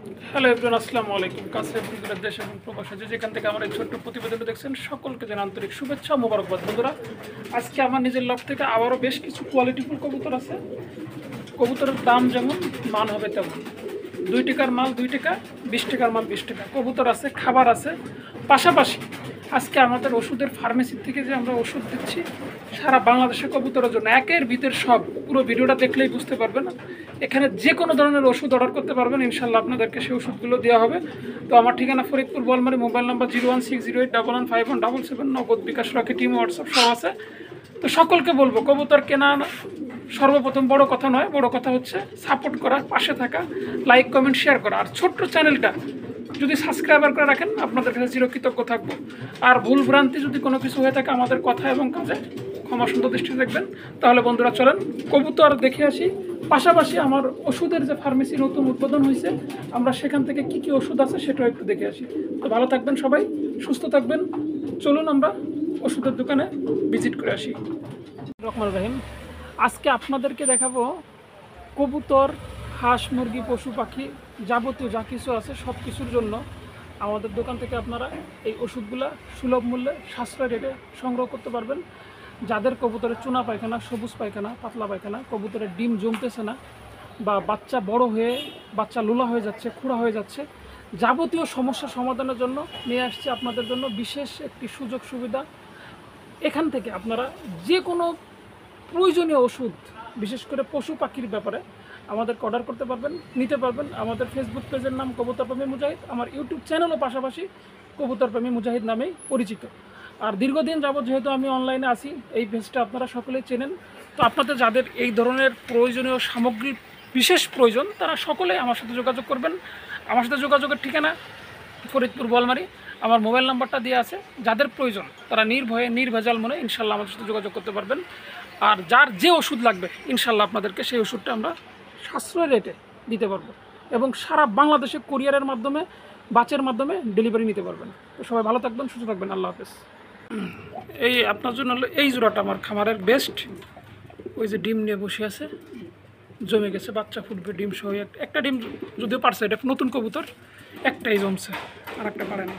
Hello everyone, আসসালামু আলাইকুম। কাছে বন্ধুরা, দেশ এবং প্রবাসে যে যেখান থেকে আমার এই ছোট্ট প্রতিবেদনটা দেখছেন, সকলকে জানাই আন্তরিক শুভেচ্ছা ও মোবারকবাদ। বন্ধুরা, আজকে আমার নিজের লফট থেকে আবারও বেশ কিছু কোয়ালিটিফুল কবুতর আছে। কবুতরের দাম যেমন, মান হবে তেমন। 2 টাকার মাল 2 টাকা, 20 টাকার মাল 20 টাকা। কবুতর আছে, খাবার আছে, পাশাপাশি আজকে আমাদের ওষুধের ফার্মেসি থেকে যে আমরা ওষুধ দিচ্ছি সারা বাংলাদেশের কবুতরের জন্য, একের ভিতর সব। পুরো ভিডিওটা দেখলেই বুঝতে পারবেন। এখানে যে কোনো ধরনের ওষুধ অর্ডার করতে পারবেন, ইনশাল্লাহ আপনাদেরকে সেই ওষুধগুলো দেওয়া হবে। তো আমার ঠিকানা ফরিদপুর বলমারি, মোবাইল নাম্বার 01608115177, নগদ, বিকাশ, রকেট, টিম, হোয়াটসঅ্যাপ সব আছে। তো সকলকে বলবো, কবুতর কেনা সর্বপ্রথম বড় কথা নয়, বড় কথা হচ্ছে সাপোর্ট করা, পাশে থাকা, লাইক কমেন্ট শেয়ার করা। আর ছোট্ট চ্যানেলটা যদি সাবস্ক্রাইবার করে রাখেন, আপনাদের কাছে চিরকৃতজ্ঞ থাকবো। আর ভুল ভ্রান্তি যদি কোনো কিছু হয়ে থাকে আমাদের কথা এবং কাজে ক্ষমা সুন্দর দৃষ্টি দেখবেন। তাহলে বন্ধুরা চলেন কবুতর দেখে আসি, পাশাপাশি আমার ওষুধের যে ফার্মেসি নতুন উদ্বোধন হয়েছে, আমরা সেখান থেকে কি কি ওষুধ আছে সেটাও একটু দেখে আসি। তো ভালো থাকবেন সবাই, সুস্থ থাকবেন। চলুন আমরা ওষুধের দোকানে ভিজিট করে আসি। রহমান রহিম, আজকে আপনাদেরকে দেখাবো কবুতর, হাঁস, মুরগি, পশু পাখি যাবতীয় যা কিছু আছে সব কিছুর জন্য আমাদের দোকান থেকে আপনারা এই ওষুধগুলো সুলভ মূল্যে সাশ্রয় রেটে সংগ্রহ করতে পারবেন। যাদের কবুতরের চুনা পায়খানা, সবুজ পায়খানা, পাতলা পায়খানা, কবুতরের ডিম জমতেছে না, বা বাচ্চা বড় হয়ে বাচ্চা লুলা হয়ে যাচ্ছে, খুঁড়া হয়ে যাচ্ছে, যাবতীয় সমস্যা সমাধানের জন্য নিয়ে আসছে আপনাদের জন্য বিশেষ একটি সুযোগ সুবিধা। এখান থেকে আপনারা যে কোনো প্রয়োজনীয় ওষুধ, বিশেষ করে পশু পাখির ব্যাপারে আমাদেরকে অর্ডার করতে পারবেন, নিতে পারবেন। আমাদের ফেসবুক পেজের নাম কবুতরপ্রেমী মুজাহিদ, আমার ইউটিউব চ্যানেলও পাশাপাশি কবুতরপ্রেমী মুজাহিদ নামেই পরিচিত। আর দীর্ঘদিন যাবত যেহেতু আমি অনলাইনে আসি, এই পেজটা আপনারা সকলেই চেনেন। তো আপনাদের যাদের এই ধরনের প্রয়োজনীয় সামগ্রীর বিশেষ প্রয়োজন, তারা সকলেই আমার সাথে যোগাযোগ করবেন। আমার সাথে যোগাযোগের ঠিকানা ফরিদপুর বলমারি, আমার মোবাইল নাম্বারটা দেওয়া আছে। যাদের প্রয়োজন তারা নির্ভয়ে নির্ভেজাল মনে ইনশাল্লাহ আমাদের সাথে যোগাযোগ করতে পারবেন। আর যার যে ওষুধ লাগবে ইনশাল্লাহ আপনাদেরকে সেই ওষুধটা আমরা সাশ্রয় রেটে দিতে পারবো, এবং সারা বাংলাদেশে কুরিয়ারের মাধ্যমে, বাসের মাধ্যমে ডেলিভারি নিতে পারবেন। তো সবাই ভালো থাকবেন, সুস্থ থাকবেন, আল্লাহ হাফেজ। এই আপনার জন্য হলো এই জোড়াটা আমার খামারের বেস্ট। ওই যে ডিম নিয়ে বসে আছে, জমে গেছে, বাচ্চা ফুটবে, ডিম সহ। একটা ডিম যদিও পারছে, এটা নতুন কবুতর, একটাই জমছে, আর একটা পারে না।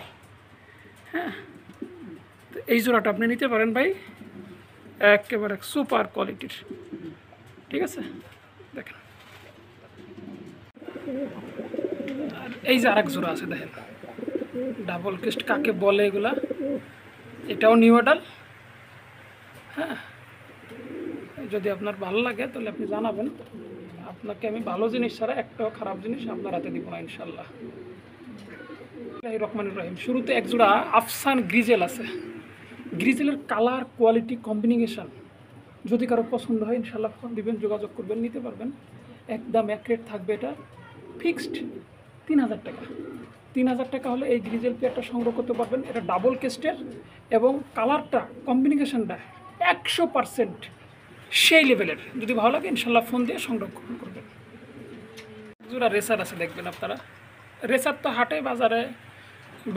হ্যাঁ, তো এই জোড়াটা আপনি নিতে পারেন ভাই, একেবারে সুপার কোয়ালিটির। ঠিক আছে, দেখেন। আর এই যে আরেক জোড়া আছে, দেখেন, ডাবল কেস্ট কাকে বলে এগুলা, এটাও নিউ মডেল। হ্যাঁ, যদি আপনার ভালো লাগে তাহলে আপনি জানাবেন। আপনাকে আমি ভালো জিনিস ছাড়া একটাও খারাপ জিনিস আপনার হাতে দিব না ইনশাল্লাহ। রহমান রহিম, শুরুতে এক জোড়া আফসান গ্রিজেল আছে। গ্রিজেলের কালার, কোয়ালিটি, কম্বিনেশন যদি কারো পছন্দ হয় ইনশাল্লাহ ফোন দিবেন, যোগাযোগ করবেন, নিতে পারবেন। একদম এক রেট থাকবে, এটা ফিক্সড 3000 টাকা। 3000 টাকা হলে এই গ্রিজেল পেয়ারটা সংগ্রহ করতে পারবেন। এটা ডাবল কেস্টের, এবং কালারটা, কম্বিনেশনটা 100% সেই লেভেলের। যদি ভালো লাগে ইনশাল্লাহ ফোন দিয়ে সংরক্ষণ করবেন। জোড়া রেসার আছে, দেখবেন আপনারা। রেসার তো হাটে বাজারে,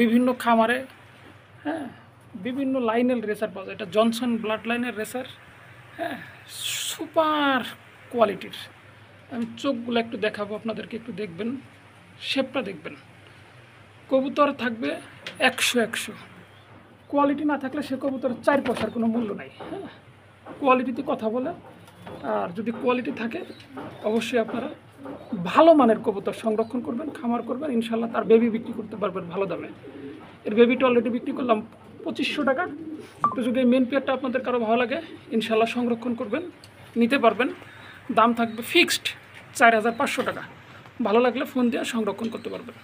বিভিন্ন খামারে, হ্যাঁ, বিভিন্ন লাইনের রেসার পাওয়া যায়। এটা জনসন ব্লাড লাইনের রেসার। হ্যাঁ, সুপার কোয়ালিটির। আমি চোখগুলো একটু দেখাবো আপনাদেরকে, একটু দেখবেন, শেপটা দেখবেন। কবুতর থাকবে 100। কোয়ালিটি না থাকলে সে কবুতরের 4 পয়সার কোনো মূল্য নাই। হ্যাঁ, কোয়ালিটিতে কথা বলে। আর যদি কোয়ালিটি থাকে, অবশ্যই আপনারা ভালো মানের কবুতর সংরক্ষণ করবেন, খামার করবেন, ইনশাল্লাহ তার বেবি বিক্রি করতে পারবেন ভালো দামে। এর বেবিটা অলরেডি বিক্রি করলাম 2500 টাকা। তো যদি এই মেন পেয়ারটা আপনাদের কারো ভালো লাগে ইনশাল্লাহ সংরক্ষণ করবেন, নিতে পারবেন। দাম থাকবে ফিক্সড 4500 টাকা। ভালো লাগলে ফোন দিয়ে সংরক্ষণ করতে পারবেন।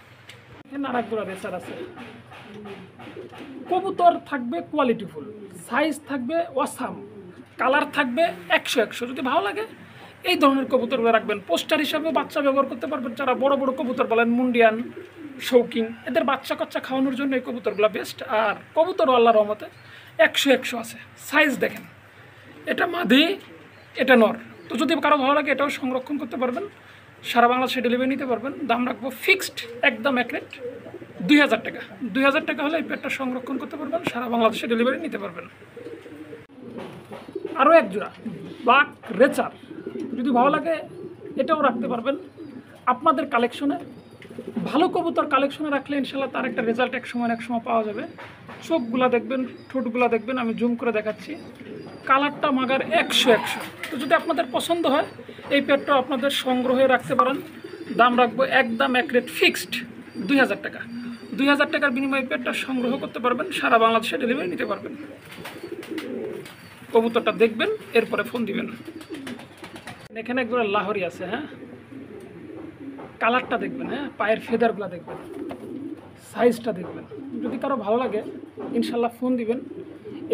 এখানে আর এক জোড়া রেসার আছে। কবুতর থাকবে কোয়ালিটিফুল, সাইজ থাকবে ওয়াসাম, কালার থাকবে 100। যদি ভালো লাগে এই ধরনের কবুতরগুলো রাখবেন। পোস্টার হিসাবে বাচ্চা ব্যবহার করতে পারবেন। যারা বড় বড় কবুতর বলেন, মুন্ডিয়ান, শৌকিং, এদের বাচ্চা কাচ্চা খাওয়ানোর জন্য এই কবুতরগুলো বেস্ট। আর কবুতরও আল্লাহর রহমতে 100 আছে। সাইজ দেখেন, এটা মাদি, এটা নর। তো যদি কারো ভালো লাগে এটাও সংরক্ষণ করতে পারবেন, সারা বাংলাদেশে ডেলিভারি নিতে পারবেন। দাম রাখবো ফিক্সড, একদম এক রেট 2000 টাকা। 2000 টাকা হলে এই পেটটা সংরক্ষণ করতে পারবেন, সারা বাংলাদেশে ডেলিভারি নিতে পারবেন। আরও এক জোড়া ব্ল্যাক রেচার, যদি ভালো লাগে এটাও রাখতে পারবেন আপনাদের কালেকশনে। ভালো কবুতর কালেকশনে রাখলে ইনশাল্লাহ তার একটা রেজাল্ট এক সময় পাওয়া যাবে। চোখগুলা দেখবেন, ঠোঁটগুলা দেখবেন, আমি জুম করে দেখাচ্ছি। কালারটা মাগার 100। তো যদি আপনাদের পছন্দ হয় এই পেয়ারটা আপনাদের সংগ্রহে রাখতে পারেন। দাম রাখবো একদম এক রেট ফিক্সড 2000 টাকা। 2000 টাকার বিনিময়ে পেয়ারটা সংগ্রহ করতে পারবেন, সারা বাংলাদেশে ডেলিভারি নিতে পারবেন। কবুতরটা দেখবেন, এরপরে ফোন দিবেন। এখানে একবার লাহোরি আছে, হ্যাঁ, কালারটা দেখবেন, হ্যাঁ, পায়ের ফেদারগুলো দেখবেন, সাইজটা দেখবেন। যদি কারো ভালো লাগে ইনশাল্লাহ ফোন দিবেন,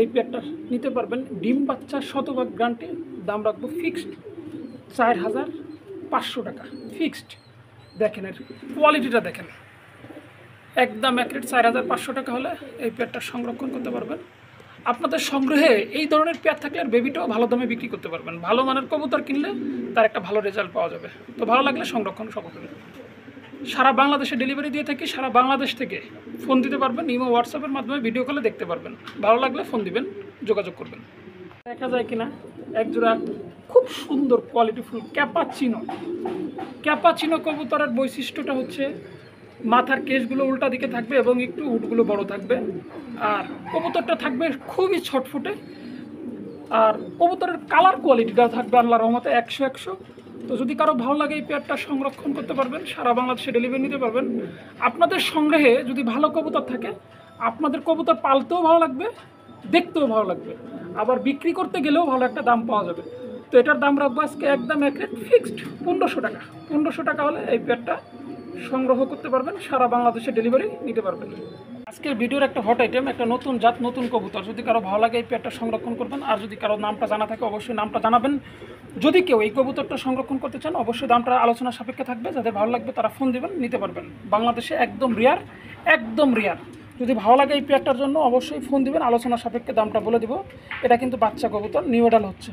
এই পেয়ারটা নিতে পারবেন। ডিম বাচ্চা 100% গ্যারান্টি। দাম রাখবো ফিক্সড 4500 টাকা ফিক্সড। দেখেন এর কোয়ালিটিটা দেখেন, একদম এক রেট 4500 টাকা হলে এই পেয়ারটা সংরক্ষণ করতে পারবেন। আপনাদের সংগ্রহে এই ধরনের পেয়ার থাকলে আর বেবিটাও ভালো দামে বিক্রি করতে পারবেন। ভালো মানের কবুতর কিনলে তার একটা ভালো রেজাল্ট পাওয়া যাবে। তো ভালো লাগলে সংরক্ষণ সকলে। সারা বাংলাদেশে ডেলিভারি দিয়ে থাকি। সারা বাংলাদেশ থেকে ফোন দিতে পারবেন, ইমো হোয়াটসঅ্যাপের মাধ্যমে ভিডিও কলে দেখতে পারবেন। ভালো লাগলে ফোন দিবেন, যোগাযোগ করবেন। দেখা যায় কিনা একজোড়া খুব সুন্দর কোয়ালিটিফুল ক্যাপাচিনো কবুতরের বৈশিষ্ট্যটা হচ্ছে মাথার কেশগুলো উল্টা দিকে থাকবে এবং একটু উটগুলো বড় থাকবে, আর কবুতরটা থাকবে খুবই ছটফুটে, আর কবুতরের কালার কোয়ালিটিটা থাকবে আল্লাহর রহমতে 100। তো যদি কারো ভালো লাগে এই পেয়ারটা সংরক্ষণ করতে পারবেন, সারা বাংলাদেশে ডেলিভারি নিতে পারবেন। আপনাদের সংগ্রহে যদি ভালো কবুতর থাকে, আপনাদের কবুতর পালতেও ভালো লাগবে, দেখতেও ভালো লাগবে, আবার বিক্রি করতে গেলেও ভালো একটা দাম পাওয়া যাবে। তো এটার দাম রাখবো আজকে একদম এক রেট ফিক্সড 1500 টাকা। 1500 টাকা হলে এই পেয়ারটা সংগ্রহ করতে পারবেন, সারা বাংলাদেশে ডেলিভারি নিতে পারবেন। আজকের ভিডিওর একটা হট আইটেম, একটা নতুন জাত, নতুন কবুতর। যদি কারো ভালো লাগে এই পেয়ারটা সংরক্ষণ করবেন, আর যদি কারো নামটা জানা থাকে অবশ্যই নামটা জানাবেন। যদি কেউ এই কবুতরটা সংরক্ষণ করতে চান অবশ্যই দামটা আলোচনা সাপেক্ষে থাকবে। যাদের ভালো লাগবে তারা ফোন দিবেন, নিতে পারবেন। বাংলাদেশে একদম রেয়ার। যদি ভালো লাগে এই পেয়ারটার জন্য অবশ্যই ফোন দিবেন, আলোচনা সাপেক্ষে দামটা বলে দিব। এটা কিন্তু বাচ্চা কবুতর, নিউ অ্যাডাল হচ্ছে,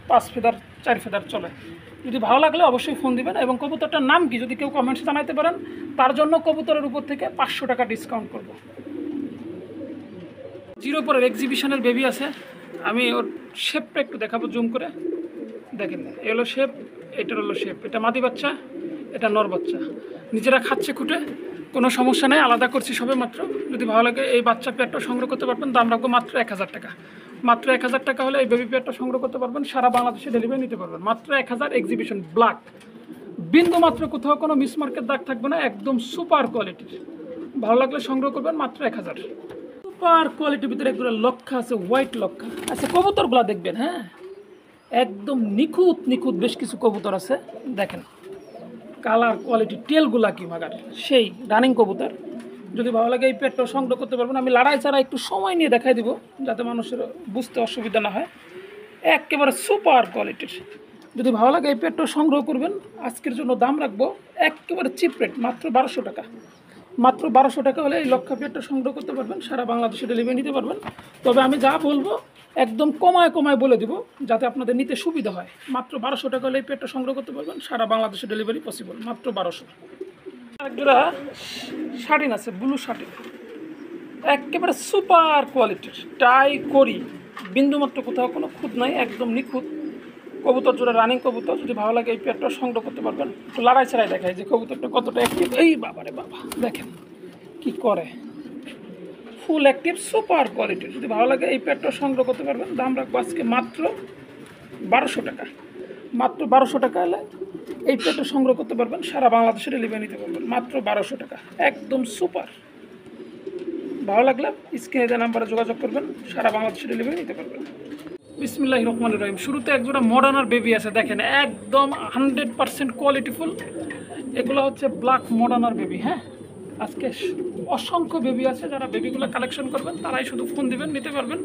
5 ফেদার 4 ফেদার চলে। যদি ভালো লাগলে অবশ্যই ফোন দিবেন, এবং কবুতরটার নাম কি যদি কেউ কমেন্টসে জানাতে পারেন তার জন্য কবুতরের উপর থেকে 500 টাকা ডিসকাউন্ট করব। জিরো পরের এক্সিবিশনের বেবি আছে, আমি ওর শেপটা একটু দেখাবো জুম করে। দেখেন এ হলো শেপ, এটার হলো শেপ। এটা মাদি বাচ্চা, এটা নর বাচ্চা, নিজেরা খাচ্ছে খুঁটে, কোনো সমস্যা নেই, আলাদা করছি সবে মাত্র। যদি ভালো লাগে এই বাচ্চা পেয়ারটা সংগ্রহ করতে পারবেন। দাম রাখবো মাত্র 1000 টাকা। মাত্র 1000 টাকা হলে এই বেবি পেয়ারটা সংগ্রহ করতে পারবেন, সারা বাংলাদেশে ডেলিভারি নিতে পারবেন। মাত্র 1000। এক্সিবিশন ব্ল্যাক, বিন্দু মাত্র কোথাও কোনো মিসমার্কের দাগ থাকবে না, একদম সুপার কোয়ালিটির। ভালো লাগলে সংগ্রহ করবেন, মাত্র 1000। সুপার কোয়ালিটির ভিতরে একগুলো লক্ষা আছে, হোয়াইট লক্ষা। আচ্ছা কবুতরগুলো দেখবেন, হ্যাঁ, একদম নিখুঁত বেশ কিছু কবুতর আছে। দেখেন কালার কোয়ালিটি, টেলগুলা কি মাগার সেই রানিং কবুতর। যদি ভালো লাগে এই পেয়ারটা সংগ্রহ করতে পারবেন। আমি লড়াই ছাড়া একটু সময় নিয়ে দেখাই দিব যাতে মানুষের বুঝতে অসুবিধা না হয়। একেবারে সুপার কোয়ালিটির। যদি ভালো লাগে এই পেয়ারটা সংগ্রহ করবেন। আজকের জন্য দাম রাখবো একেবারে চিপ রেট, মাত্র 1200 টাকা। মাত্র 1200 টাকা হলে এই লক্ষা পেয়ারটা সংগ্রহ করতে পারবেন, সারা বাংলাদেশে ডেলিভারি নিতে পারবেন। তবে আমি যা বলবো একদম কমায় বলে দিব যাতে আপনাদের নিতে সুবিধা হয়। মাত্র 1200 টাকা হলে এই পেয়ারটা সংগ্রহ করতে পারবেন, সারা বাংলাদেশে ডেলিভারি পসিবল, মাত্র 1200। একজোড়া শাটিন আছে, ব্লু শাটিন, একেবারে সুপার কোয়ালিটির, টাই করি, বিন্দুমাত্র কোথাও কোনো খুঁত নাই, একদম নিখুঁত কবুতর জোড়া, রানিং কবুতর। যদি ভালো লাগে এই পেয়ারটা সংগ্রহ করতে পারবেন। একটু লড়াই ছাড়াই দেখায় যে কবুতরটা কতটা অ্যাক্টিভ। এই বাবারে বাবা, দেখেন কি করে, ফুল অ্যাক্টিভ, সুপার কোয়ালিটির। যদি ভালো লাগে এই পেয়ারটা সংগ্রহ করতে পারবেন। দাম রাখবো আজকে মাত্র 1200 টাকা। মাত্র 1200 টাকা হলে এই পেয়ারটা সংগ্রহ করতে পারবেন, সারা বাংলাদেশে ডেলিভারি নিতে পারবেন, মাত্র 1200 টাকা, একদম সুপার। ভালো লাগলে স্ক্রিনে দেওয়া নাম্বারে যোগাযোগ করবেন, সারা বাংলাদেশে ডেলিভারি নিতে পারবেন। বিসমিল্লাহির রহমানির রহিম। শুরুতে একজোড়া মডার্নার বেবি আছে, দেখেন একদম 100% কোয়ালিটিফুল। এগুলো হচ্ছে ব্ল্যাক মডার্নার বেবি। হ্যাঁ, আজকে অসংখ্য বেবি আছে, যারা বেবিগুলো কালেকশন করবেন তারাই শুধু ফোন দিবেন, নিতে পারবেন।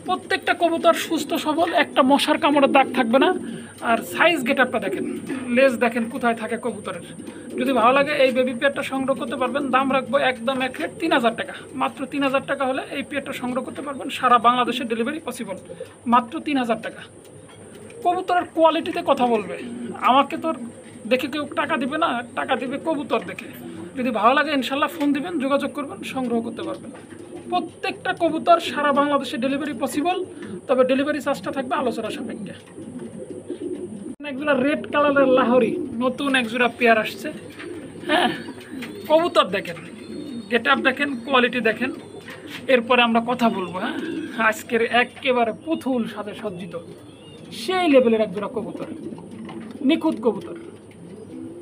প্রত্যেকটা কবুতর সুস্থ সবল, একটা মশার কামড়ের দাগ থাকবে না। আর সাইজ গেটআপটা দেখেন, লেজ দেখেন কোথায় থাকে কবুতরের। যদি ভালো লাগে এই বেবি পেয়ারটা সংগ্রহ করতে পারবেন। দাম রাখবো একদম এক রেট 3000 টাকা। মাত্র 3000 টাকা হলে এই পেয়ারটা সংগ্রহ করতে পারবেন, সারা বাংলাদেশে ডেলিভারি পসিবল, মাত্র 3000 টাকা। কবুতরের কোয়ালিটিতে কথা বলবে, আমাকে তো দেখে কেউ টাকা দিবে না, টাকা দিবে কবুতর দেখে। যদি ভালো লাগে ইনশাল্লাহ ফোন দিবেন, যোগাযোগ করবেন, সংগ্রহ করতে পারবেন। প্রত্যেকটা কবুতর সারা বাংলাদেশে ডেলিভারি পসিবল, তবে ডেলিভারি চার্জটা থাকবে আলোচনা সাপেক্ষে। একজোড়া রেড কালারের লাহোরি, নতুন একজোড়া পেয়ার আসছে। হ্যাঁ, কবুতর দেখেন, গেট আপ দেখেন, কোয়ালিটি দেখেন, এরপরে আমরা কথা বলবো। হ্যাঁ, আজকের একেবারে পুতুল সাথে সজ্জিত সেই লেভেলের এক জোড়া কবুতর, নিখুঁত কবুতর।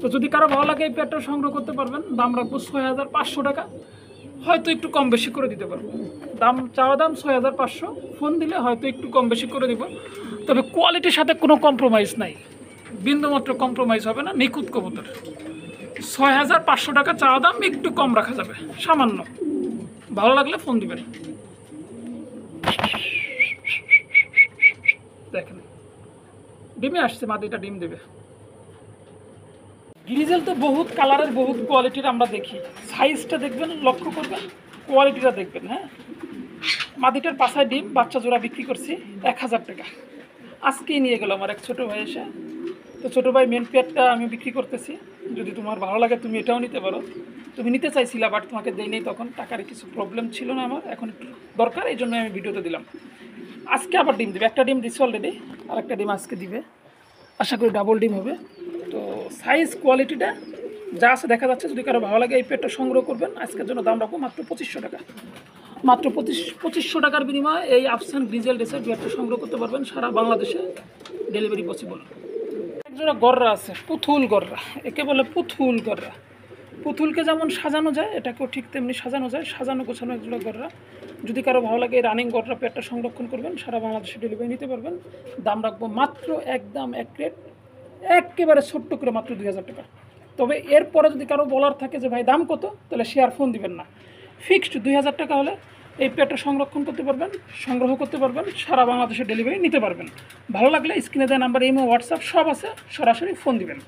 তো যদি কারো ভালো লাগে এই পেয়ারটা সংগ্রহ করতে পারবেন। দাম রাখবো 6500 টাকা, হয়তো একটু কম বেশি করে দিতে পারবো। চাওয়া দাম 6500, ফোন দিলে হয়তো একটু কম বেশি করে দিব। তবে কোয়ালিটির সাথে কোনো কম্প্রোমাইজ নাই, বিন্দুমাত্র কম্প্রোমাইজ হবে না, নিখুঁত কবুতর। 6500 টাকা চাওয়া দাম, একটু কম রাখা যাবে সামান্য। ভালো লাগলে ফোন দিবেন। দেখেন ডিমে আসছে, মাদিটা ডিম দেবে। গ্রিজেল তো বহুত কালারের, বহুত কোয়ালিটির আমরা দেখি। সাইজটা দেখবেন, লক্ষ্য করবেন, কোয়ালিটিটা দেখবেন। হ্যাঁ, মাদিটার পাছায় ডিম, বাচ্চা জোড়া বিক্রি করছি 1000 টাকা। আজকেই নিয়ে গেল আমার এক ছোটো ভাই এসে। তো ছোটো ভাই মেন পেয়ারটা আমি বিক্রি করতেছি, যদি তোমার ভালো লাগে তুমি এটাও নিতে পারো। তুমি নিতে চাইছিলা, বাট তোমাকে দেই নেই তখন, টাকার কিছু প্রবলেম ছিল না আমার, এখন একটু দরকার, এই জন্য আমি ভিডিওতে দিলাম। আজকে আবার ডিম দিবে, একটা ডিম দিচ্ছে অলরেডি, আর একটা ডিম আজকে দিবে, আশা করি ডাবল ডিম হবে। তো সাইজ কোয়ালিটিটা যা আছে দেখা যাচ্ছে। যদি কারো ভালো লাগে এই পেয়ারটা সংগ্রহ করবেন। আজকের জন্য দাম রাখবো মাত্র 2500 টাকা। মাত্র 2500 টাকার বিনিময়ে এই আফসান গ্রিজেল ড্রেসের পেয়ারটা সংগ্রহ করতে পারবেন। সারা বাংলাদেশে ডেলিভারি পসিবল। একজোড়া গররা আছে, পুতুল গররা, একে বলে পুতুল গররা। পুতুলকে যেমন সাজানো যায়, এটাকেও ঠিক তেমনি সাজানো যায়, সাজানো গোছানো একজোড়া গররা। যদি কারো ভালো লাগে এই রানিং গররা পেয়ারটা সংরক্ষণ করবেন, সারা বাংলাদেশে ডেলিভারি নিতে পারবেন। দাম রাখবো মাত্র একদম এক রেট, একেবারে ছোট্ট করে মাত্র 2000 টাকা। তবে এরপরে যদি কারো বলার থাকে যে ভাই দাম কত, তাহলে সে আর ফোন দিবেন না। ফিক্সড 2000 টাকা হলে এই পেয়ারটা সংরক্ষণ করতে পারবেন, সংগ্রহ করতে পারবেন, সারা বাংলাদেশে ডেলিভারি নিতে পারবেন। ভালো লাগলে স্ক্রিনে দেওয়া নাম্বার, ইমো, হোয়াটসঅ্যাপ সব আছে, সরাসরি ফোন দিবেন।